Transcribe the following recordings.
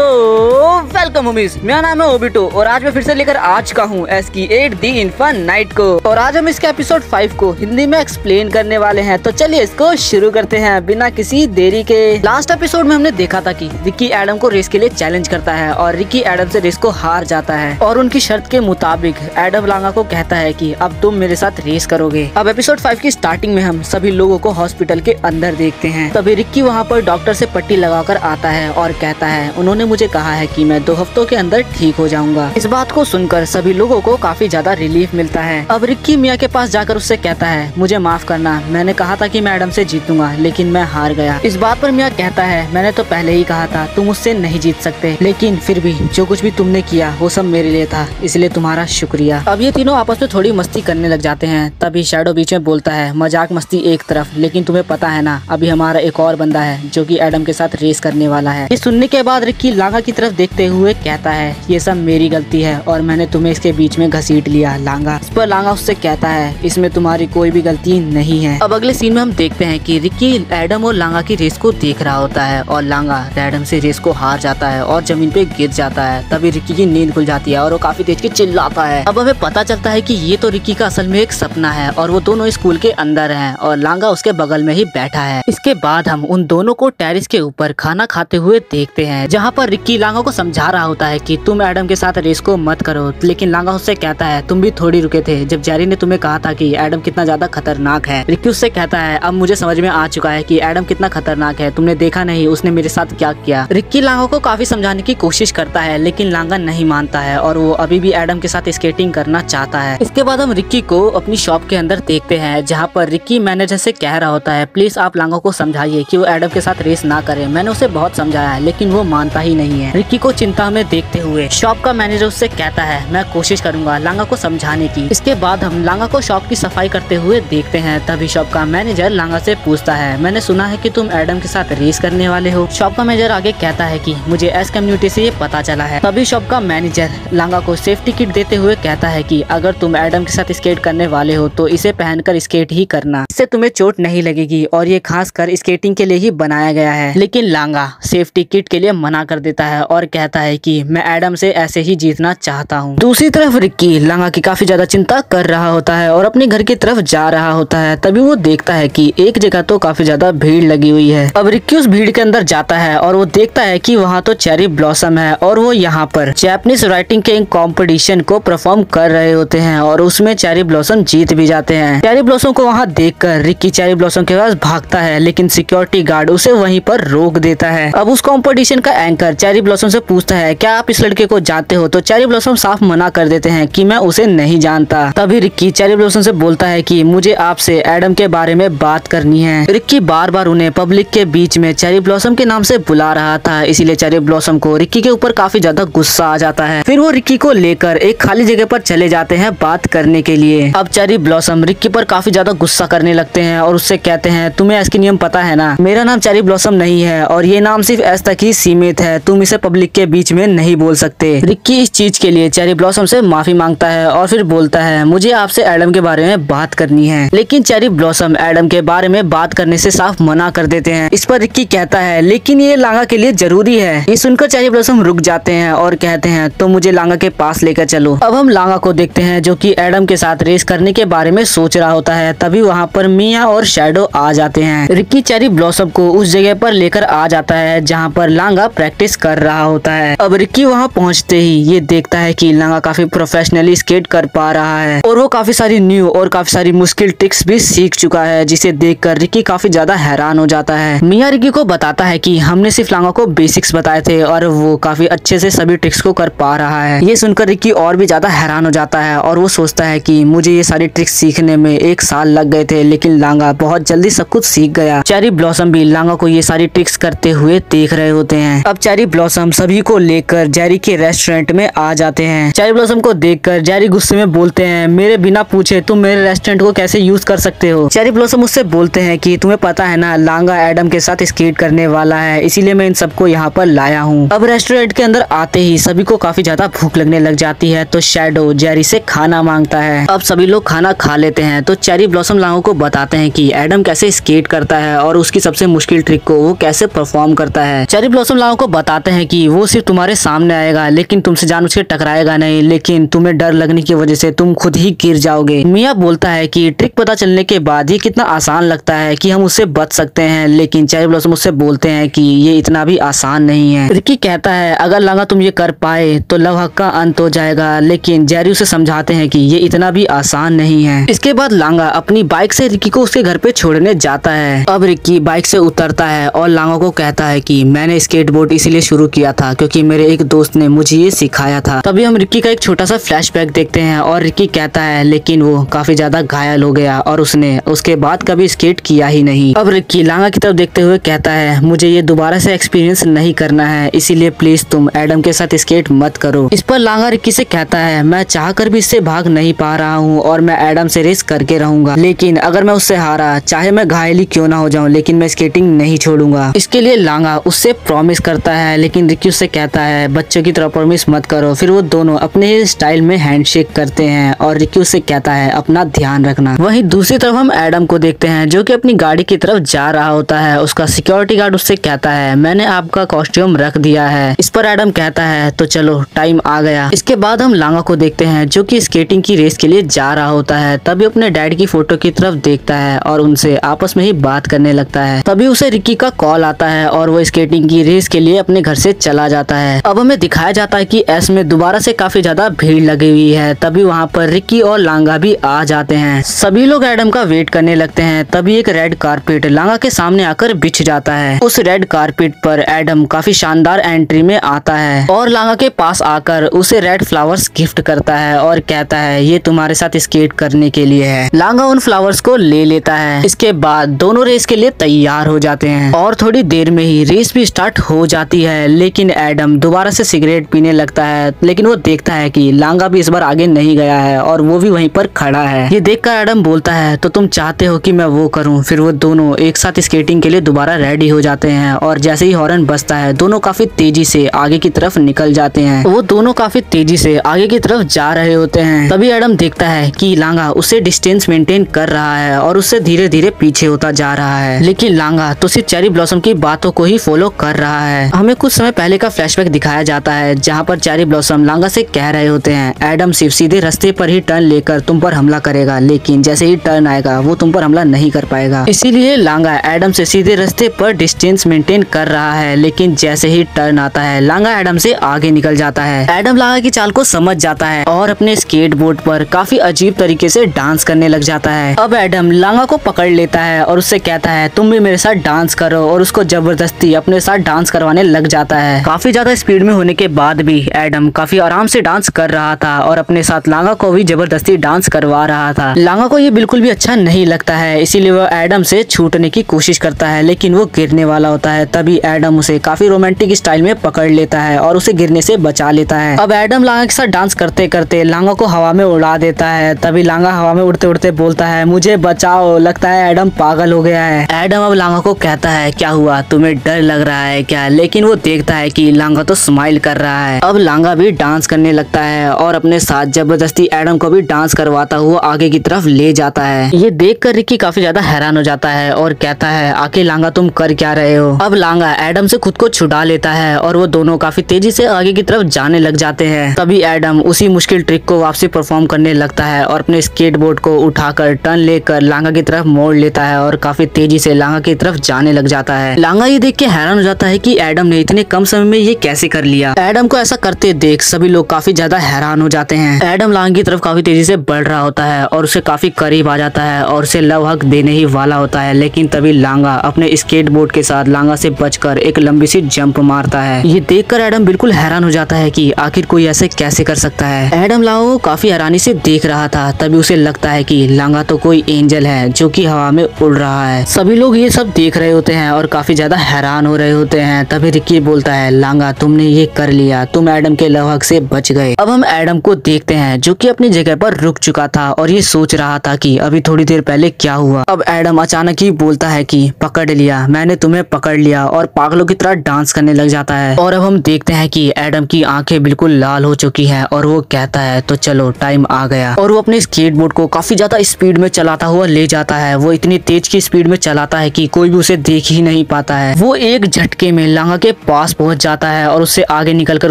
So welcome homies, मेरा नाम है ओबिटो और आज मैं फिर से लेकर आ चुका हूँ SK8 दी इन्फर्न नाइट को। और आज हम इसके एपिसोड 5 को हिंदी में एक्सप्लेन करने वाले हैं। तो चलिए इसको शुरू करते हैं बिना किसी देरी के। लास्ट एपिसोड में हमने देखा था कि रिकी एडम को रेस के लिए चैलेंज करता है और रिकी एडम से रेस को हार जाता है और उनकी शर्त के मुताबिक एडम लांगा को कहता है कि अब तुम मेरे साथ रेस करोगे। अब एपिसोड 5 की स्टार्टिंग में हम सभी लोगों को हॉस्पिटल के अंदर देखते हैं। तभी रिकी वहाँ पर डॉक्टर से पट्टी लगाकर आता है और कहता है उन्होंने मुझे कहा है कि मैं 2 हफ्तों के अंदर ठीक हो जाऊंगा। इस बात को सुनकर सभी लोगों को काफी ज्यादा रिलीफ मिलता है। अब रिकी मिया के पास जाकर उससे कहता है मुझे माफ करना, मैंने कहा था कि मैं एडम से जीतूंगा लेकिन मैं हार गया। इस बात पर मिया कहता है मैंने तो पहले ही कहा था तुम मुझसे नहीं जीत सकते, लेकिन फिर भी जो कुछ भी तुमने किया वो सब मेरे लिए था, इसलिए तुम्हारा शुक्रिया। अब ये तीनों आपस में थोड़ी मस्ती करने लग जाते हैं। तभी शैडो बीच में बोलता है मजाक मस्ती एक तरफ, लेकिन तुम्हें पता है ना अभी हमारा एक और बंदा है जो कि एडम के साथ रेस करने वाला है। ये सुनने के बाद रिकी लांगा की तरफ देखते हुए कहता है ये सब मेरी गलती है और मैंने तुम्हें इसके बीच में घसीट लिया लांगा। इस पर लांगा उससे कहता है इसमें तुम्हारी कोई भी गलती नहीं है। अब अगले सीन में हम देखते हैं कि रिकी एडम और लांगा की रेस को देख रहा होता है और लांगा एडम से रेस को हार जाता है और जमीन पे गिर जाता है। तभी रिकी की नींद खुल जाती है और वो काफी तेज की चिल्लाता है। अब हमें पता चलता है कि ये तो रिकी का असल में एक सपना है और वो दोनों स्कूल के अंदर हैं और लांगा उसके बगल में ही बैठा है। इसके बाद हम उन दोनों को टेरिस के ऊपर खाना खाते हुए देखते हैं, जहाँ पर रिकी लांगा को समझा रहा होता है कि तुम एडम के साथ रेस को मत करो। लेकिन लांगा उससे कहता है तुम भी थोड़ी रुके थे जब जेरी ने तुम्हें कहा था कि एडम कितना ज्यादा खतरनाक है। रिकी उससे कहता है अब मुझे समझ में आ चुका है कि एडम कितना खतरनाक है, तुमने देखा नहीं उसने मेरे साथ क्या किया। रिकी लांगा को काफी समझाने की कोशिश करता है लेकिन लांगा नहीं मानता है और वो अभी भी एडम के साथ स्केटिंग करना चाहता है। इसके बाद हम रिकी को अपनी शॉप के अंदर देखते हैं, जहाँ पर रिकी मैनेजर से कह रहा होता है प्लीज आप लांगा को समझाइए कि वो एडम के साथ रेस ना करे, मैंने उसे बहुत समझाया है लेकिन वो मानता ही नहीं है। रिकी को चिंता में देखते हुए शॉप का मैनेजर उससे कहता है मैं कोशिश करूंगा लांगा को समझाने की। इसके बाद हम लांगा को शॉप की सफाई करते हुए देखते हैं। तभी शॉप का मैनेजर लांगा से पूछता है मैंने सुना है कि तुम एडम के साथ रेस करने वाले हो। शॉप का मैनेजर आगे कहता है कि मुझे एस कम्युनिटी से ये पता चला है। तभी शॉप का मैनेजर लांगा को सेफ्टी किट देते हुए कहता है कि अगर तुम एडम के साथ स्केट करने वाले हो तो इसे पहनकर स्केट ही करना, इससे तुम्हें चोट नहीं लगेगी और ये खास कर स्केटिंग के लिए ही बनाया गया है। लेकिन लांगा सेफ्टी किट के लिए मना कर देता है और कहता है कि मैं एडम से ऐसे ही जीतना चाहता हूँ। दूसरी तरफ रिकी लांगा की काफी ज्यादा चिंता कर रहा होता है और अपने घर की तरफ जा रहा होता है। तभी वो देखता है कि एक जगह तो काफी ज्यादा भीड़ लगी हुई है। अब रिकी उस भीड़ के अंदर जाता है और वो देखता है कि वहाँ तो चेरी ब्लॉसम है और वो यहाँ पर जैपनीज राइटिंग के कॉम्पिटिशन को परफॉर्म कर रहे होते हैं और उसमें चेरी ब्लॉसम जीत भी जाते हैं। चेरी ब्लॉसम को वहाँ देखकर रिकी चेरी ब्लॉसम के पास भागता है लेकिन सिक्योरिटी गार्ड उसे वहीं पर रोक देता है। अब उस कॉम्पिटिशन का एंकर चेरी ब्लॉसम से पूछता है क्या आप इस लड़के को जानते हो, तो चेरी ब्लॉसम साफ मना कर देते हैं कि मैं उसे नहीं जानता। तभी रिकी चेरी ब्लॉसम से बोलता है कि मुझे आपसे एडम के बारे में बात करनी है। रिकी बार बार उन्हें पब्लिक के बीच में चेरी ब्लॉसम के नाम से बुला रहा था, इसीलिए चेरी ब्लॉसम को रिकी के ऊपर काफी ज्यादा गुस्सा आ जाता है। फिर वो रिकी को लेकर एक खाली जगह पर चले जाते हैं बात करने के लिए। अब चेरी ब्लॉसम रिकी पर काफी ज्यादा गुस्सा करने लगते हैं और उससे कहते हैं तुम्हें इसके नियम पता है ना, मेरा नाम चेरी ब्लॉसम नहीं है और ये नाम सिर्फ एस तक ही सीमित है, तुम इसे पब्लिक के बीच में नहीं बोल सकते। रिकी इस चीज के लिए चेरी ब्लॉसम से माफी मांगता है और फिर बोलता है मुझे आपसे एडम के बारे में बात करनी है। लेकिन चेरी ब्लॉसम एडम के बारे में बात करने से साफ मना कर देते हैं। इस पर रिकी कहता है लेकिन ये लांगा के लिए जरूरी है। ये सुनकर चेरी ब्लॉसम रुक जाते हैं और कहते हैं तो मुझे लांगा के पास लेकर चलो। अब हम लांगा को देखते हैं जो कि एडम के साथ रेस करने के बारे में सोच रहा होता है। तभी वहाँ पर मिया और शैडो आ जाते हैं। रिकी चेरी ब्लॉसम को उस जगह पर लेकर आ जाता है जहाँ पर लांगा प्रैक्टिस कर रहा होता है। अब रिकी वहाँ पहुँचते ही ये देखता है कि लांगा काफी प्रोफेशनली स्केट कर पा रहा है और वो काफी सारी न्यू और काफी सारी मुश्किल ट्रिक्स भी सीख चुका है, जिसे देखकर रिकी काफी ज्यादा हैरान हो जाता है। मिया रिकी को बताता है कि हमने सिर्फ लांगा को बेसिक्स बताए थे और वो काफी अच्छे से सभी ट्रिक्स को कर पा रहा है। ये सुनकर रिकी और भी ज्यादा हैरान हो जाता है और वो सोचता है कि मुझे ये सारी ट्रिक्स सीखने में 1 साल लग गए थे लेकिन लांगा बहुत जल्दी सब कुछ सीख गया। चेरी ब्लॉसम भी लांगा को ये सारी ट्रिक्स करते हुए देख रहे होते हैं। अब चेरी ब्लॉसम सभी को लेकर जेरी के रेस्टोरेंट में आ जाते हैं। चेरी ब्लॉसम को देखकर जेरी गुस्से में बोलते हैं मेरे बिना पूछे तुम मेरे रेस्टोरेंट को कैसे यूज कर सकते हो। चेरी ब्लॉसम उससे बोलते हैं कि तुम्हें पता है ना लांगा एडम के साथ स्केट करने वाला है, इसीलिए मैं इन सबको यहाँ पर लाया हूँ। अब रेस्टोरेंट के अंदर आते ही सभी को काफी ज्यादा भूख लगने लग जाती है तो शैडो जेरी से खाना मांगता है। अब सभी लोग खाना खा लेते हैं तो चेरी ब्लॉसम लांगा को बताते हैं कि एडम कैसे स्केट करता है और उसकी सबसे मुश्किल ट्रिक को वो कैसे परफॉर्म करता है। चेरी ब्लॉसम लांगा को बताते हैं कि वो सिर्फ तुम्हारे सामने आएगा लेकिन तुमसे जानबूझ के टकराएगा नहीं, लेकिन तुम्हें डर लगने की वजह से तुम खुद ही गिर जाओगे। मिया बोलता है कि ट्रिक पता चलने के बाद ये कितना आसान लगता है कि हम उससे बच सकते हैं, लेकिन चेरी ब्लॉसम उससे बोलते हैं कि ये इतना भी आसान नहीं है। रिकी कहता है अगर लांगा तुम ये कर पाए तो लव हक का अंत हो जाएगा, लेकिन जेरी उसे समझाते हैं कि ये इतना भी आसान नहीं है। इसके बाद लांगा अपनी बाइक से रिकी को उसके घर पे छोड़ने जाता है। अब रिकी बाइक से उतरता है और लांगा को कहता है कि मैंने स्केटबोर्ड इसीलिए शुरू किया था क्योंकि मेरे एक दोस्त ने मुझे ये सिखाया था। तभी हम रिकी का एक छोटा सा फ्लैशबैक देखते हैं और रिकी कहता है लेकिन वो काफी ज्यादा घायल हो गया और उसने उसके बाद कभी स्केट किया ही नहीं। अब रिकी लांगा की तरफ देखते हुए कहता है मुझे ये दोबारा से एक्सपीरियंस नहीं करना है, इसीलिए प्लीज तुम एडम के साथ स्केट मत करो। इस पर लांगा रिकी से कहता है मैं चाहकर भी इससे भाग नहीं पा रहा हूँ और मैं एडम से रेस करके रहूंगा, लेकिन अगर मैं उससे हारा चाहे मैं घायल ही क्यों ना हो जाऊं, लेकिन मैं स्केटिंग नहीं छोड़ूंगा। इसके लिए लांगा उससे प्रॉमिस करता है, लेकिन रिकी उससे कहता है बच्चों की तरह प्रॉमिस मत करो। फिर वो दोनों अपने ही स्टाइल में हैंडशेक करते हैं और रिकी उससे कहता है अपना ध्यान रखना। वहीं दूसरी तरफ हम एडम को देखते हैं जो कि अपनी गाड़ी की तरफ जा रहा होता है। उसका सिक्योरिटी गार्ड उससे कहता है मैंने आपका कॉस्ट्यूम रख दिया है। इस पर एडम कहता है तो चलो टाइम आ गया। इसके बाद हम लांगा को देखते हैं जो कि स्केटिंग की रेस के लिए जा रहा होता है। तभी अपने डैड की फोटो की तरफ देखता है और उनसे आपस में ही बात करने लगता है। तभी उसे रिकी का कॉल आता है और वो स्केटिंग की रेस के लिए अपने घर से चला जाता है। अब हमें दिखाया जाता है कि एस में दोबारा से काफी ज्यादा भीड़ लगी हुई है। तभी वहाँ पर रिकी और लांगा भी आ जाते हैं। सभी लोग एडम का वेट करने लगते हैं। तभी एक रेड कारपेट लांगा के सामने आकर बिछ जाता है। उस रेड कारपेट पर एडम काफी शानदार एंट्री में आता है और लांगा के पास आकर उसे रेड फ्लावर्स गिफ्ट करता है और कहता है ये तुम्हारे साथ स्केट करने के लिए है। लांगा उन फ्लावर्स को ले लेता है। इसके बाद दोनों रेस के लिए तैयार हो जाते हैं और थोड़ी देर में ही रेस भी स्टार्ट हो जाती है। लेकिन एडम दोबारा से सिगरेट पीने लगता है, लेकिन वो देखता है कि लांगा भी इस बार आगे नहीं गया है और वो भी वहीं पर खड़ा है। ये देखकर एडम बोलता है तो तुम चाहते हो कि मैं वो करूं। फिर वो दोनों एक साथ स्केटिंग के लिए दोबारा रेडी हो जाते हैं और जैसे ही हॉर्न बजता है दोनों काफी तेजी से आगे की तरफ निकल जाते हैं। वो दोनों काफी तेजी से आगे की तरफ जा रहे होते हैं। तभी एडम देखता है कि लांगा उससे डिस्टेंस मेंटेन कर रहा है और उससे धीरे धीरे पीछे होता जा रहा है, लेकिन लांगा तो सिर्फ चेरी ब्लॉसम की बातों को ही फॉलो कर रहा है। हमें कुछ समय पहले का फ्लैशबैक दिखाया जाता है जहाँ पर चेरी ब्लॉसम लांगा से कह रहे होते हैं एडम सिर्फ सीधे रास्ते पर ही टर्न लेकर तुम पर हमला करेगा, लेकिन जैसे ही टर्न आएगा वो तुम पर हमला नहीं कर पाएगा। इसीलिए लांगा एडम से सीधे रास्ते पर डिस्टेंस मेंटेन कर रहा है, लेकिन जैसे ही टर्न आता है लांगा एडम से आगे निकल जाता है। एडम लांगा की चाल को समझ जाता है और अपने स्केटबोर्ड पर काफी अजीब तरीके से डांस करने लग जाता है। अब एडम लांगा को पकड़ लेता है और उससे कहता है तुम भी मेरे साथ डांस करो और उसको जबरदस्ती अपने साथ डांस करवाने लग जाता है। काफी ज्यादा स्पीड में होने के बाद भी एडम काफी आराम से डांस कर रहा था और अपने साथ लांगा को भी जबरदस्ती डांस करवा रहा था। लांगा को ये बिल्कुल भी अच्छा नहीं लगता है, इसीलिए वो एडम से छूटने की कोशिश करता है, लेकिन वो गिरने वाला होता है। तभी एडम उसे काफी रोमांटिक स्टाइल में पकड़ लेता है और उसे गिरने से बचा लेता है। अब एडम लांगा के साथ डांस करते करते लांगा को हवा में उड़ा देता है। तभी लांगा हवा में उड़ते उड़ते बोलता है मुझे बचाओ, लगता है एडम पागल हो गया है। एडम अब लांगा को कहता है क्या हुआ, तुम्हें डर लग रहा है क्या, लेकिन वो देखता है कि लांगा तो स्माइल कर रहा है। अब लांगा भी डांस करने लगता है और अपने साथ जबरदस्ती एडम को भी डांस करवाता हुआ आगे की तरफ ले जाता है। ये देखकर रिकी काफी ज्यादा हैरान हो जाता है और कहता है आके लांगा तुम कर क्या रहे हो। अब लांगा एडम से खुद को छुड़ा लेता है और वो दोनों काफी तेजी से आगे की तरफ जाने लग जाते हैं। तभी एडम उसी मुश्किल ट्रिक को वापसी परफॉर्म करने लगता है और अपने स्केटबोर्ड को उठाकर टर्न लेकर लांगा की तरफ मोड़ लेता है और काफी तेजी से लांगा की तरफ जाने लग जाता है। लांगा ये देख के हैरान हो जाता है कि एडम ने इतने कम समय में ये कैसे कर लिया। एडम को ऐसा करते देख सभी लोग काफी ज्यादा हैरान हो जाते हैं। एडम लांगा की तरफ काफी तेजी से बढ़ रहा होता है और उसे काफी करीब आ जाता है और उसे लव हक देने ही वाला होता है, लेकिन तभी लांगा अपने स्केटबोर्ड के साथ लांगा से बचकर एक लंबी सी जंप मारता है। ये देखकर एडम बिल्कुल हैरान हो जाता है कि आखिर कोई ऐसे कैसे कर सकता है। एडम लांगा को काफी हैरानी से देख रहा था। तभी उसे लगता है कि लांगा तो कोई एंजल है जो कि हवा में उड़ रहा है। सभी लोग ये सब देख रहे होते हैं और काफी ज्यादा हैरान हो रहे होते हैं। तभी रिकी बोलता है लांगा तुमने ये कर लिया, तुम एडम के लव हक से बच गए। अब हम एडम को देखते हैं जो कि अपनी जगह पर रुक चुका था और ये सोच रहा था कि अभी थोड़ी देर पहले क्या हुआ। अब एडम अचानक ही बोलता है कि पकड़ लिया, मैंने तुम्हें पकड़ लिया, और पागलों की तरह डांस करने लग जाता है। और अब हम देखते हैं कि एडम की आंखें बिल्कुल लाल हो चुकी हैं और वो कहता है तो चलो टाइम आ गया। और वो अपने स्केटबोर्ड को काफी ज्यादा स्पीड में चलाता हुआ ले जाता है। वो इतनी तेज की स्पीड में चलाता है कि कोई भी उसे देख ही नहीं पाता है। वो एक झटके में लांगा के पास पहुंच जाता है है और उससे आगे निकलकर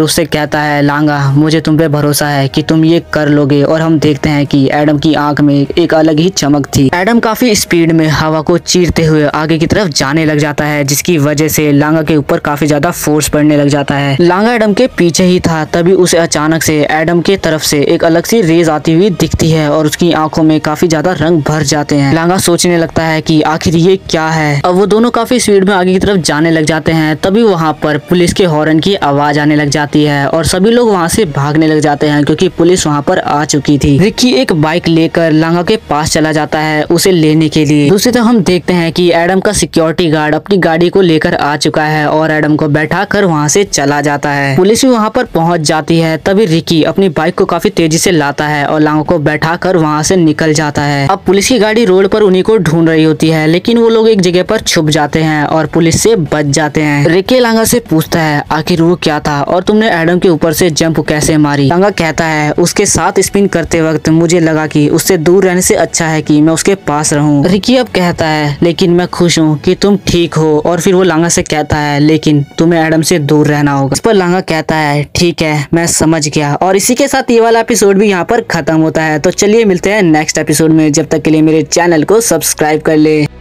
उससे कहता है, लांगा मुझे तुम पे भरोसा है कि तुम ये कर लोगे। और हम देखते हैं कि एडम की आंख में एक अलग ही चमक थी। एडम काफी स्पीड में हवा को चीरते हुए आगे की तरफ जाने लग जाता है, जिसकी वजह से लांगा के ऊपर काफी ज्यादा फोर्स पड़ने लग जाता है। लांगा एडम के पीछे ही था, तभी उसे अचानक से एडम के तरफ से एक अलग सी रेज आती हुई दिखती है और उसकी आंखों में काफी ज्यादा रंग भर जाते हैं। लांगा सोचने लगता है कि आखिर ये क्या है। अब वो दोनों काफी स्पीड में आगे की तरफ जाने लग जाते हैं। तभी वहाँ पर पुलिस के हॉर्न की आवाज आने लग जाती है और सभी लोग वहाँ से भागने लग जाते हैं क्योंकि पुलिस वहाँ पर आ चुकी थी। रिकी एक बाइक लेकर लांगा के पास चला जाता है उसे लेने के लिए। दूसरी तरफ हम देखते हैं कि एडम का सिक्योरिटी गार्ड अपनी गाड़ी को लेकर आ चुका है और एडम को बैठा कर वहाँ से चला जाता है। पुलिस भी वहाँ पर पहुँच जाती है। तभी रिकी अपनी बाइक को काफी तेजी से लाता है और लांगा को बैठा कर वहाँ से निकल जाता है। अब पुलिस की गाड़ी रोड पर उन्हीं को ढूंढ रही होती है, लेकिन वो लोग एक जगह पर छुप जाते हैं और पुलिस से बच जाते हैं। रिकी लांगा से पूछता है आखिर वो क्या था और तुमने एडम के ऊपर से जंप कैसे मारी। लांगा कहता है उसके साथ स्पिन करते वक्त मुझे लगा कि उससे दूर रहने से अच्छा है कि मैं उसके पास रहूं। रिकी अब कहता है लेकिन मैं खुश हूँ कि तुम ठीक हो। और फिर वो लांगा से कहता है लेकिन तुम्हें एडम से दूर रहना होगा। इस पर लांगा कहता है ठीक है मैं समझ गया। और इसी के साथ ये वाला एपिसोड भी यहाँ पर खत्म होता है। तो चलिए मिलते हैं नेक्स्ट एपिसोड में। जब तक के लिए मेरे चैनल को सब्सक्राइब कर ले।